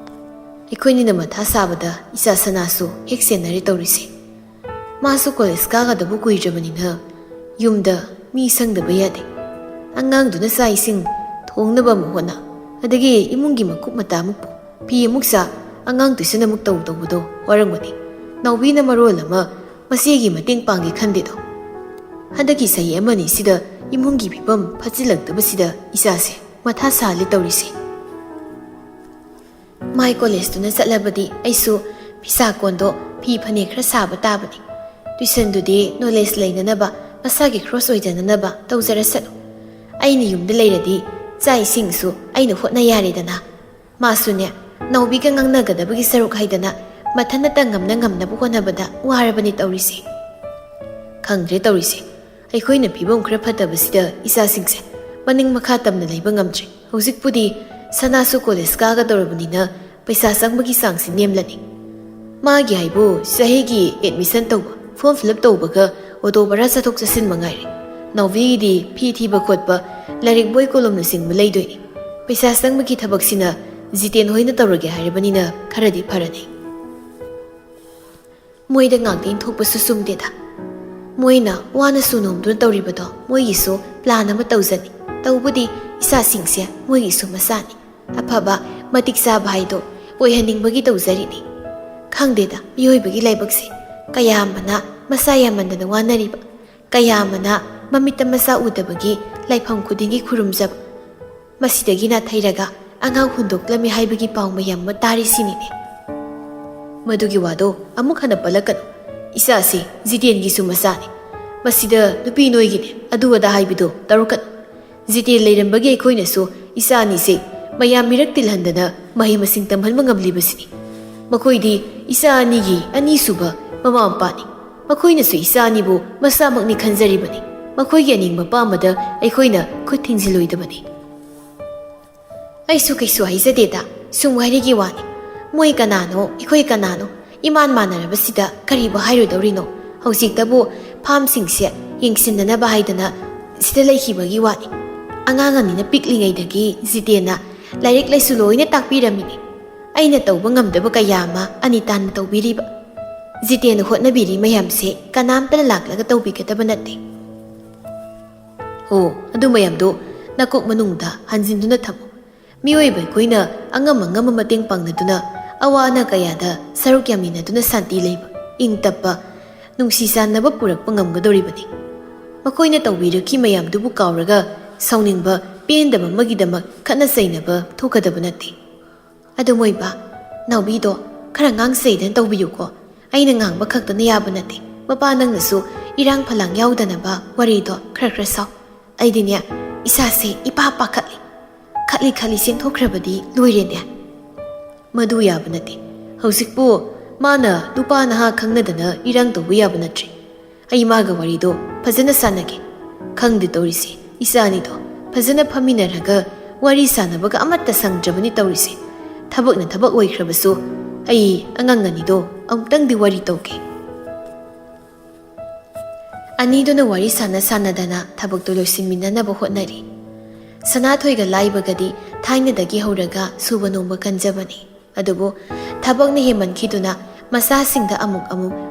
ꯑꯩꯈꯣꯏꯅꯤꯅ ꯃꯊꯥ ꯁꯥꯕꯗ ꯏꯆꯥ ꯁꯅꯥꯁꯨ ꯍꯦꯛ ꯁꯦꯟꯅꯔꯦ ꯇꯧꯔꯤꯁꯦ ꯃꯥꯁꯨ ꯀꯣꯂꯦꯖ ꯀꯥꯒꯗꯕ ꯀꯨꯏꯗ꯭ꯔꯕꯅꯤꯅ ꯌꯨꯝꯗ ꯃꯤ ꯁꯪꯗꯕ ꯌꯥꯗꯦ ꯑꯉꯥꯡꯗꯨꯅ ꯆꯥꯛ ꯏꯁꯤꯡ ꯊꯣꯡꯅꯕ ꯑꯃꯨꯛ ꯍꯣꯠꯅ ꯑꯗꯒꯤ ꯏꯃꯨꯡꯒꯤ ꯃꯀꯨꯞ ꯃꯇꯥ ꯑꯃꯨꯛ ꯄꯨ ꯐꯤ ꯑꯃꯨꯛ ꯁꯥ ꯑꯉꯥꯡ ꯇꯨꯏꯁꯟ ꯑꯃꯨꯛ ꯇꯧꯕꯗꯣ ꯋꯥꯔꯝꯒꯅꯤ ꯅꯥꯎꯕꯤꯅ ꯃꯔꯣꯜ ꯑꯃ ꯃꯆꯦꯒꯤ ꯃꯇꯦꯡ ꯄꯥꯡꯒꯦ ꯈꯟꯗꯦꯗꯣ ꯍꯟꯗꯛꯀꯤ ꯆꯍꯤ ꯑꯃꯅꯤ ꯁꯤꯗ ꯏꯃꯨꯡꯒꯤ ꯐꯤꯕꯝ ꯐꯠꯆꯤꯜꯂꯛꯇꯕꯁꯤꯗ ꯏꯆꯥꯁꯦ ꯃꯊꯥ ꯁꯥꯍꯜꯂꯦ ꯇꯧꯔꯤꯁꯦ ꯃꯥꯏ ꯀꯣꯂꯦꯖꯇꯨꯅ ꯆꯠꯂꯕꯗꯤ ꯑꯩꯁꯨ ꯐꯤꯁꯥꯀꯣꯟꯗꯣ ꯐꯤ ꯐꯅꯦꯛ ꯈꯔ ꯁꯥꯕ ꯇꯥꯕꯅꯤ ꯇ꯭ꯌꯨꯁꯟꯗꯨꯗꯤ ꯅꯣꯂꯦꯖ ꯂꯩꯅꯅꯕ ꯃꯁꯥꯒꯤ ꯈ꯭ꯔꯣꯁ ꯑꯣꯏꯖꯅꯅꯕ ꯇꯧꯖꯔꯁꯅꯨ ꯑꯩꯅ ꯌꯨꯝꯗ ꯂꯩꯔꯗꯤ ꯆꯥꯛ ꯏꯁꯤꯡꯁꯨ ꯑꯩꯅ ꯍꯣꯠꯅ ꯌꯥꯔꯦꯗꯅ ꯃꯥꯁꯨꯅꯦ ꯅꯥꯎꯕꯤꯒ ꯉꯥꯡꯅꯒꯗꯕꯒꯤ ꯁꯔꯨꯛ ꯍꯥꯏꯗꯅ ꯃꯊꯟꯇ ꯉꯝꯅꯕ ꯍꯣꯠꯅꯕꯗ ꯋꯥꯔꯕꯅꯤ ꯇꯧꯔꯤꯁꯦ ꯈꯪꯗ꯭ꯔꯦ ꯇꯧꯔꯤꯁꯦ ꯑꯩꯈꯣꯏꯅ ꯐꯤꯕꯝ ꯈꯔ ꯐꯠꯇꯕꯁꯤꯗ ꯏꯆꯥꯁꯤꯡꯁꯦ ꯃꯅꯤꯡ ꯃꯈꯥ ꯇꯝꯅ ꯂꯩꯕ ꯉꯝꯗ꯭ꯔꯦ ꯍꯧꯖꯤꯛꯄꯨꯗꯤ ꯁꯅꯥꯁꯨ ꯀꯣꯂꯦꯖ ꯀꯥꯒꯗꯧꯔꯕꯅꯤꯅ ꯄꯩꯁా ꯆꯪꯕꯒꯤ ꯆꯥꯡꯁꯤ ꯅꯦꯝꯂꯅꯤ ꯃꯥꯒꯤ ꯍꯥꯏꯕꯨ ꯆꯍꯤꯒꯤ ꯑꯦꯗꯃꯤꯁꯟ ꯇꯧꯕ ꯐꯣꯔꯝ ꯐꯤꯜ ꯑꯞ ꯇꯧꯕꯒ ꯑꯣꯇꯣ ꯕꯔꯥ ꯆꯠꯊꯣꯛ ꯆꯠꯁꯤꯟ ꯃꯉꯥꯏꯔꯦ ꯅꯥꯎꯕꯤꯒꯤꯗꯤ ꯐꯤ ꯊꯤꯕ ꯈꯣꯠꯄ ꯂꯥꯏꯔꯤꯛ ꯕꯣꯏ ꯀꯣꯂꯣꯝꯅꯆꯤꯡꯕ ꯂꯩꯗꯣꯏꯅꯤ ꯄꯩꯁా ꯆꯪꯕꯒꯤ ꯊꯕꯛꯁꯤꯅ ꯖꯤꯇꯦꯟ ꯍꯣꯏꯅ ꯇꯧꯔꯒꯦ ꯍꯥꯏꯔꯕꯅꯤꯅ ꯈꯔꯗꯤ ꯐꯔꯅꯤ ꯃꯣꯏꯗ ꯉꯥꯛꯇ ꯏꯟꯊꯣꯛꯄꯁꯨ ꯆꯨꯝꯗꯦꯗ ꯃꯣꯏꯅ ꯋꯥꯅꯁꯨ ꯅꯣꯝꯗꯨꯅ ꯇꯧꯔꯤꯕꯗꯣ ꯃꯣꯏꯒꯤꯁꯨ ꯄ꯭ꯂꯥꯟ ꯑꯃ ꯇꯧꯖꯅꯤ ꯇꯧꯕꯗꯤ ꯏꯆꯥꯁꯤꯡꯁꯦ ꯃꯣꯏꯒꯤꯁꯨ ꯃꯆꯥꯅꯤ ꯑꯐꯕ ꯃꯇꯤꯛ ꯆꯥꯕ ꯍꯥꯏꯗꯣ ꯑꯣꯏꯍꯟꯅꯤꯡꯕꯒꯤ ꯇꯧꯖꯔꯤꯅꯤ ꯈꯪꯗꯦꯗ ꯃꯤꯑꯣꯏꯕꯒꯤ ꯂꯥꯏꯕꯛꯁꯦ ꯀꯌꯥ ꯑꯃꯅ ꯃꯆꯥ ꯌꯥꯝꯃꯟꯗꯅ ꯋꯥꯅꯔꯤꯕ ꯀꯌꯥ ꯑꯃꯅ ꯃꯃꯤꯠꯇ ꯃꯆꯥ ꯎꯗꯕꯒꯤ ꯂꯥꯏꯐꯝ ꯈꯨꯗꯤꯡꯒꯤ ꯈꯨꯔꯨꯝꯖꯕ ꯃꯁꯤꯗꯒꯤ ꯅꯥꯊꯩꯔꯒ ꯑꯉꯥꯡ ꯍꯨꯟꯗꯣꯛꯂꯝꯃꯤ ꯍꯥꯏꯕꯒꯤ ꯄꯥꯎ ꯃꯌꯥꯝ ꯑꯃ ꯇꯥꯔꯤꯁꯤꯅꯤꯅꯦ ꯃꯗꯨꯒꯤ ꯋꯥꯗꯣ ꯑꯃꯨꯛ ꯍꯟꯅ ꯄꯜꯂꯛꯀꯅꯨ ꯏꯆꯥꯁꯤ ꯖꯤꯇꯦꯟꯒꯤꯁꯨ ꯃꯆꯥꯅꯤ ꯃꯁꯤꯗ ꯅꯨꯄꯤ ꯅꯣꯏꯒꯤꯅꯦ ꯑꯗꯨ ꯑꯗꯥ ꯍꯥꯏꯕꯗꯣ ꯇꯧꯔꯛꯀꯅꯨ ꯖꯤꯇꯦꯟ ꯂꯩꯔꯝꯕꯒꯤ ꯑꯩꯈꯣꯏꯅꯁꯨ ꯏꯆꯥ ꯑꯅꯤꯁꯦ ꯃꯌꯥꯝ ꯃꯤꯔꯛ ꯇꯤꯜꯍꯟꯗꯅ ꯃꯍꯩ ꯃꯁꯤꯡ ꯇꯝꯍꯟꯕ ꯉꯝꯂꯤꯕꯁꯤꯅꯤ ꯃꯈꯣꯏꯗꯤ ꯏꯆꯥ ꯑꯅꯤꯒꯤ ꯑꯅꯤꯁꯨꯕ ꯃꯃꯥ ꯃꯄꯥꯅꯤ ꯃꯈꯣꯏꯅꯁꯨ ꯏꯆꯥ ꯑꯅꯤꯕꯨ ꯃꯆꯥꯃꯛꯅꯤ ꯈꯟꯖꯔꯤꯕꯅꯤ ꯃꯈꯣꯏꯒꯤ ꯑꯅꯤꯡꯕ ꯄꯥꯝꯕꯗ ꯑꯩꯈꯣꯏꯅ ꯈꯨꯠ ꯊꯤꯡꯖꯤꯜꯂꯣꯏꯗꯕꯅꯤ ꯑꯩꯁꯨ ꯀꯩꯁꯨ ꯍꯥꯏꯖꯗꯦꯗ ꯁꯨꯝ ꯋꯥꯔꯤꯒꯤ ꯋꯥꯅꯤ ꯃꯣꯏ ꯀꯅꯥꯅꯣ ꯑꯩꯈꯣꯏ ꯀꯅꯥꯅꯣ ꯏꯃꯥꯟ ꯃꯥꯟꯅꯔꯕꯁꯤꯗ ꯀꯔꯤꯕꯨ ꯍꯥꯏꯔꯨꯗꯧꯔꯤꯅꯣ ꯍꯧꯖꯤꯛꯇꯕꯨ ꯐꯥꯝꯁꯤꯡꯁꯦ ꯌꯦꯡꯁꯤꯟꯅꯅꯕ ꯍꯥꯏꯗꯅ ꯁꯤꯗ ꯂꯩꯈꯤꯕꯒꯤ ꯋꯥꯅꯤ ꯑꯉꯥꯡ ꯑꯅꯤꯅ ꯄꯤꯛꯂꯤꯉꯩꯗꯒꯤ ꯖꯤꯇꯦꯟꯅ ꯂꯥꯏꯔꯤꯛ ꯂꯥꯏꯁꯨ ꯂꯣꯏꯅ ꯇꯥꯛꯄꯤꯔꯝꯃꯤꯅꯤ ꯑꯩꯅ ꯇꯧꯕ ꯉꯝꯗꯕ ꯀꯌా ꯑꯃ ꯑꯅꯤꯇꯥꯟꯅ ꯇꯧꯕꯤꯔꯤꯕ ꯖꯤꯇꯦꯟꯅ ꯍꯣꯠꯅꯕꯤꯔꯤ ꯃꯌꯥꯝꯁꯦ ꯀꯅꯥꯝꯇꯅ ꯂꯥꯛꯂꯒ ꯇꯧꯕꯤꯒꯗꯕ ꯅꯠꯇꯦ ꯑꯣ ꯑꯗꯨ ꯃꯌꯥꯝꯗꯣ ꯅꯀꯣꯛ ꯃꯅꯨꯡꯗ ꯍꯟꯖꯤꯟꯗꯨꯅ ꯊꯝꯃꯨ ꯃꯤꯑꯣꯏꯕ ꯑꯩꯈꯣꯏꯅ ꯑꯉꯝ ꯑꯉꯝꯕ ꯃꯇꯦꯡ ꯄꯥꯡꯅꯗꯨꯅ ꯑꯋꯥ ꯑꯅꯥ ꯀꯌꯥꯗ ꯁꯔꯨꯛ ꯌꯥꯃꯤꯟꯅꯗꯨꯅ ꯁꯥꯟꯇꯤ ꯂꯩꯕ ꯏꯪ ꯇꯞꯄ ꯅꯨꯡꯁꯤ ꯆꯥꯟꯅꯕ ꯄꯨꯔꯛꯄ ꯉꯝꯒꯗꯧꯔꯤꯕꯅꯤ ꯃꯈꯣꯏꯅ ꯇꯧꯕꯤꯔꯛꯈꯤ ꯃꯌꯥꯝꯗꯨꯕꯨ ꯀꯥꯎꯔꯒ ꯁꯥꯎꯅꯤꯡꯕ ꯄꯦꯟꯗꯕ ꯑꯃꯒꯤꯗꯃꯛ ꯈꯠꯅ ꯆꯩꯅꯕ ꯊꯣꯛꯀꯗꯕ ꯅꯠꯇꯦ꯫ ꯑꯗꯨ ꯃꯣꯏꯕ, ꯅꯥꯎꯕꯤꯗꯣ ꯈꯔ ꯉꯥꯡ-ꯁꯩꯗꯅ ꯇꯧꯕꯤꯌꯨꯀꯣ꯫ ꯑꯩꯅ ꯉꯥꯡꯕ ꯈꯛꯇꯅ ꯌꯥꯕ ꯅꯠꯇꯦ꯫ ꯃꯄꯥ ꯅꯪꯅꯁꯨ ꯏꯔꯥꯡ ꯐꯂꯥꯡ ꯌꯥꯎꯗꯅꯕ ꯋꯥꯔꯤꯗꯣ ꯈꯔ ꯁꯥꯎ꯫ ꯑꯩꯗꯤꯅꯦ ꯏꯁꯥꯁꯦ ꯏꯄꯥ ꯄꯥꯈꯠꯂꯤ꯫ ꯈꯠꯂꯤ ꯆꯦꯟꯊꯣꯛꯈ꯭ꯔꯕꯗꯤ ꯂꯣꯏꯔꯦꯅꯦ꯫ ꯃꯗꯨ ꯌꯥꯕ ꯅꯠꯇꯦ꯫ ꯍꯧꯖꯤꯛꯄꯨ ꯃꯥꯅ ꯅꯨꯄꯥ ꯅꯍꯥ ꯈꯪꯅꯗꯅ ꯏꯔꯥꯡ ꯇꯧꯕ ꯌꯥꯕ ꯅꯠꯇ꯭ꯔꯦ꯫ ꯑꯩ ꯃꯥꯒ ꯋꯥꯔꯤꯗꯣ ꯐꯖꯅ ꯁꯥꯟꯅꯒꯦ꯫ ꯈꯪꯗꯦ ꯇꯧꯔꯤꯁꯦ, ꯏꯆꯥꯅꯤꯗꯣ ꯐꯖꯅ ꯐꯝꯃꯤꯟꯅꯔꯒ ꯋꯥꯔꯤ ꯁꯥꯟꯅꯕꯒ ꯑꯃꯠꯇ ꯁꯪꯗ꯭ꯔꯕꯅꯤ ꯇꯧꯔꯤꯁꯦ꯫ ꯊꯕꯛꯅ ꯊꯕꯛ ꯑꯣꯏꯈ꯭ꯔꯕꯁꯨ ꯑꯩ ꯑꯉꯥꯡ ꯑꯅꯤꯗꯣ ꯑꯃꯨꯛꯇꯪꯗꯤ ꯋꯥꯔꯤ ꯇꯧꯒꯦ꯫ ꯑꯅꯤꯗꯨꯅ ꯋꯥꯔꯤ ꯁꯥꯟꯅꯗꯅ ꯊꯕꯛꯇꯣ ꯂꯣꯏꯁꯤꯟꯃꯤꯟꯅꯅꯕ ꯍꯣꯠꯅꯔꯤ꯫ ꯁꯅꯥꯊꯣꯏꯒ ꯂꯥꯏꯕꯒꯗꯤ ꯊꯥꯏꯅꯗꯒꯤ ꯍꯧꯔꯒ ꯁꯨꯕ ꯅꯣꯝꯕ ꯀꯟꯖꯕꯅꯤ꯫ ꯑꯗꯨꯕꯨ ꯊꯕꯛꯅ ꯍꯦꯟꯃꯟꯈꯤꯗꯨꯅ ꯃꯆꯥꯁꯤꯡꯗ ꯑꯃꯨꯛ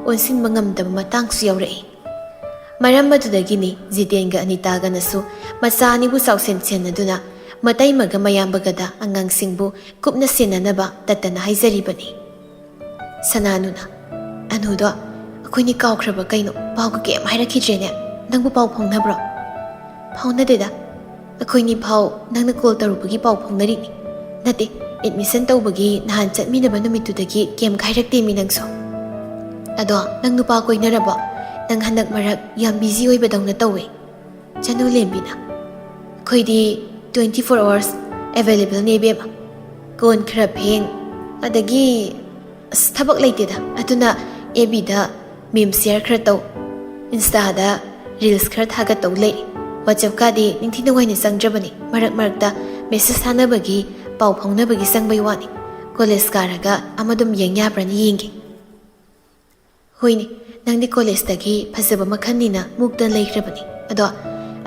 ꯑꯣꯟꯁꯤꯟꯕ ꯉꯝꯗꯕ ꯃꯇꯥꯡꯁꯨ ꯌꯥꯎꯔꯛꯏ꯫ ꯃꯔꯝ ꯑꯗꯨꯗꯒꯤꯅꯤ ꯖꯤꯇꯦꯟꯒ ꯑꯅꯤꯇꯥꯒꯅꯁꯨ ꯃꯆꯥ ꯑꯅꯤꯕꯨ ꯆꯥꯎꯁꯦꯟ ꯁꯦꯟꯅꯗꯨꯅ ꯃꯇꯩꯃꯒ ꯃꯌꯥꯝꯕꯒꯗ ꯑꯉꯥꯡꯁꯤꯡꯕꯨ ꯀꯨꯞꯅ ꯁꯦꯟꯅꯅꯕ ꯇꯠꯇꯅ ꯍꯥꯏꯖꯔꯤꯕꯅꯤ꯫ ꯁꯅꯥꯅꯨꯅ, ꯑꯅꯨꯗꯣ ꯑꯩꯈꯣꯏꯅꯤ ꯀꯥꯎꯈ꯭ꯔꯕ ꯀꯩꯅꯣ? ꯄꯥꯎꯒ ꯀꯩꯝ ꯍꯥꯏꯔꯛꯈꯤꯗ꯭ꯔꯦꯅꯦ꯫ ꯅꯪꯕꯨ ꯄꯥꯎ ꯐꯥꯎꯅꯕ꯭ꯔꯣ? ꯐꯥꯎꯅꯗꯦꯗ꯫ ꯑꯩꯈꯣꯏꯅꯤ ꯐꯥꯎ ꯅꯪꯅ ꯀꯣꯜ ꯇꯧꯔꯨꯕꯒꯤ ꯄꯥꯎ ꯐꯥꯎꯅꯔꯤꯅꯤ꯫ ꯅꯠꯇꯦ, ꯑꯦꯗꯃꯤꯁꯟ ꯇꯧꯕꯒꯤ ꯅꯍꯥꯟ ꯆꯠꯃꯤꯟꯅꯕ ꯅꯨꯃꯤꯠꯇꯨꯗꯒꯤ ꯀꯩꯝ ꯍꯥꯏꯔꯛꯇꯦꯃꯤ ꯅꯪꯁꯨ꯫ ꯑꯗꯣ ꯅꯪ ꯅꯨꯄꯥ ꯀꯣꯏꯅꯔꯕꯣ? ꯅꯪ ꯍꯟꯗꯛ ꯃꯔꯛ ꯌꯥꯝ ꯕꯤꯖꯤ ꯑꯣꯏꯕꯗꯧꯅ ꯇꯧꯋꯦ꯫ ꯆꯅꯨ ꯂꯦꯝꯕꯤꯅ, ꯑꯩꯈꯣꯏꯗꯤ 24 hours ꯑꯦꯚꯦꯂꯦꯕꯜꯅꯦ ꯏꯕꯦꯝꯃ꯫ ꯀꯣꯟ ꯈꯔ ꯐꯦꯡ, ꯑꯗꯒꯤ ꯊꯕꯛ ꯂꯩꯇꯦꯗ꯫ ꯑꯗꯨꯅ FBꯗ ꯃꯤꯝ ꯁꯤꯌꯔ ꯈꯔ ꯇꯧ, ꯏꯟꯁꯇꯥꯗ ꯔꯤꯜꯁ ꯈꯔ ꯊꯥꯒꯠꯇꯧ ꯂꯩꯔꯤ꯫ ꯋꯥꯆꯞꯀꯥꯗꯤ ꯅꯤꯡꯊꯤ ꯅꯨꯡꯉꯥꯏꯅ ꯆꯪꯗ꯭ꯔꯕꯅꯤ꯫ ꯃꯔꯛꯇ ꯃꯦꯁꯦꯁ ꯊꯥꯅꯕꯒꯤ, ꯄꯥꯎ ꯐꯥꯎꯅꯕꯒꯤ ꯆꯪꯕꯩ ꯋꯥꯅꯤ꯫ ꯀꯣꯂꯦꯖ ꯀꯥꯔꯒ ꯑꯃꯗꯨꯝ ꯌꯦꯡ ꯌꯥꯕ꯭ꯔꯅ ꯌꯦꯡꯒꯦ꯫ ꯍꯣꯏꯅꯦ, ꯅꯪꯗꯤ ꯀꯣꯂꯦꯖꯇꯒꯤ ꯐꯖꯕ ꯃꯈꯜꯅꯤꯅ ꯃꯨꯛꯇ ꯂꯩꯈ꯭ꯔꯕꯅꯤ꯫ ꯑꯗꯣ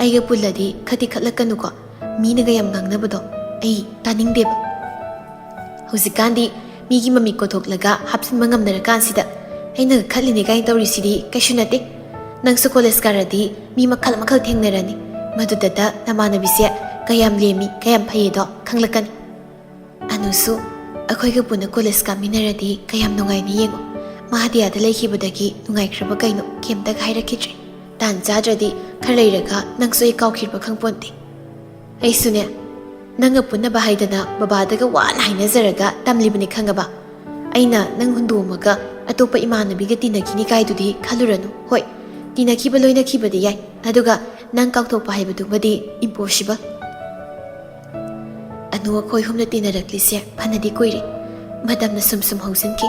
ꯑꯩꯒ ꯄꯨꯜꯂꯗꯤ ꯈꯗꯤ ꯈꯠꯂꯛꯀꯅꯨꯀꯣ꯫ ꯃꯤꯅꯒ ꯌꯥꯝ ꯉꯥꯡꯅꯕꯗꯣ ꯑꯩ ꯇꯥꯅꯤꯡꯗꯦꯕ꯫ ꯍꯧꯖꯤꯛꯀꯥꯟꯗꯤ ꯃꯤꯒꯤ ꯃꯃꯤꯠ ꯀꯣꯊꯣꯛꯂꯒ ꯍꯥꯞꯆꯤꯟꯕ ꯉꯝꯅꯔꯀꯥꯟꯁꯤꯗ ꯑꯩꯅ ꯈꯠꯂꯤꯅꯦ ꯀꯥꯏꯅ ꯇꯧꯔꯤꯁꯤꯗꯤ ꯀꯩꯁꯨ ꯅꯠꯇꯦ꯫ ꯅꯪꯁꯨ ꯀꯣꯂꯦꯖ ꯀꯥꯔꯗꯤ ꯃꯤ ꯃꯈꯜ ꯊꯦꯡꯅꯔꯅꯤ꯫ ꯃꯗꯨꯗ ꯅꯃꯥꯟꯅꯕꯤꯁꯦ ꯀꯌꯥꯝ ꯂꯦꯝꯃꯤ, ꯀꯌꯥꯝ ꯐꯩꯌꯦꯗꯣ ꯈꯪꯂꯛꯀꯅꯤ꯫ ꯑꯅꯨꯁꯨ ꯑꯩꯈꯣꯏꯒ ꯄꯨꯟꯅ ꯀꯣꯂꯦꯖ ꯀꯥꯃꯤꯟꯅꯔꯗꯤ ꯀꯌꯥꯝ ꯅꯨꯡꯉꯥꯏꯅꯤ ꯌꯦꯡꯉꯣ꯫ ꯃꯍꯥꯗꯤꯌꯥꯗ ꯂꯩꯈꯤꯕꯗꯒꯤ ꯅꯨꯡꯉꯥꯏꯈ꯭ꯔꯕ ꯀꯩꯅꯣ ꯀꯩꯝꯇꯒ ꯍꯥꯏꯔꯛꯈꯤꯗ꯭ꯔꯦ꯫ ꯇꯥꯟ ꯆꯥꯗ꯭ꯔꯗꯤ ꯈꯔ ꯂꯩꯔꯒ ꯅꯪꯁꯨ ꯑꯩ ꯀꯥꯎꯈꯤꯕ ꯈꯪꯄꯣꯟꯇꯦ꯫ ꯑꯩꯁꯨꯅꯦ ꯅꯪꯒ ꯄꯨꯟꯅꯕ ꯍꯥꯏꯗꯅ ꯕꯕꯥꯗꯒ ꯋꯥꯅ ꯍꯥꯏꯅꯖꯔꯒ ꯇꯝꯂꯤꯕꯅꯤ ꯈꯪꯉꯕ꯫ ꯑꯩꯅ ꯅꯪ ꯍꯨꯟꯗꯣꯛꯑꯝꯃꯒ ꯑꯇꯣꯞꯄ ꯏꯃꯥꯟꯅꯕꯤꯒ ꯇꯤꯟꯅꯈꯤꯅꯤ ꯀꯥꯏꯗꯨꯗꯤ ꯈꯜꯂꯨꯔꯅꯨ꯫ ꯍꯣꯏ, ꯇꯤꯟꯅꯈꯤꯕ ꯂꯣꯏꯅꯈꯤꯕꯗꯤ ꯌꯥꯏ, ꯑꯗꯨꯒ ꯅꯪ ꯀꯥꯎꯊꯣꯛꯄ ꯍꯥꯏꯕꯗꯨꯃꯗꯤ ꯏꯝꯄꯣꯁꯤꯕꯜ꯫ ꯑꯅꯨ ꯑꯩꯈꯣꯏ ꯍꯨꯝꯅ ꯇꯤꯟꯅꯔꯛꯂꯤꯁꯦ ꯐꯅꯗꯤ ꯀꯨꯏꯔꯦ꯫ ꯃꯇꯝꯅ ꯁꯨꯝ ꯍꯧꯖꯤꯟꯈꯤ꯫